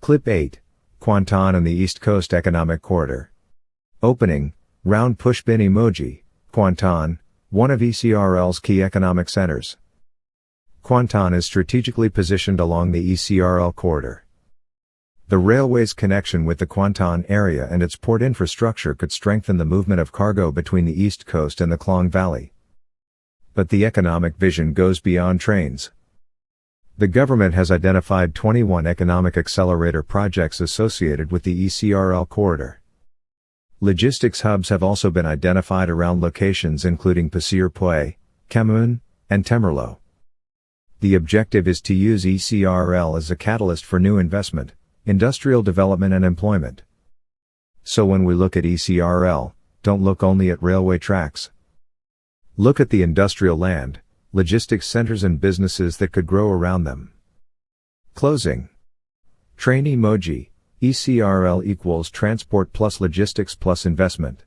Clip 8, Kuantan and the East Coast Economic Corridor. Opening, round pushpin emoji, Kuantan, one of ECRL's key economic centers. Kuantan is strategically positioned along the ECRL corridor. The railway's connection with the Kuantan area and its port infrastructure could strengthen the movement of cargo between the East Coast and the Klang Valley. But the economic vision goes beyond trains. The government has identified 21 Economic Accelerator Projects associated with the ECRL corridor. Logistics hubs have also been identified around locations including Pasir Puteh, Kemaman, and Temerloh. The objective is to use ECRL as a catalyst for new investment, industrial development and employment. So when we look at ECRL, don't look only at railway tracks. Look at the industrial land, logistics centers and businesses that could grow around them. Closing. Train emoji, ECRL equals transport plus logistics plus investment.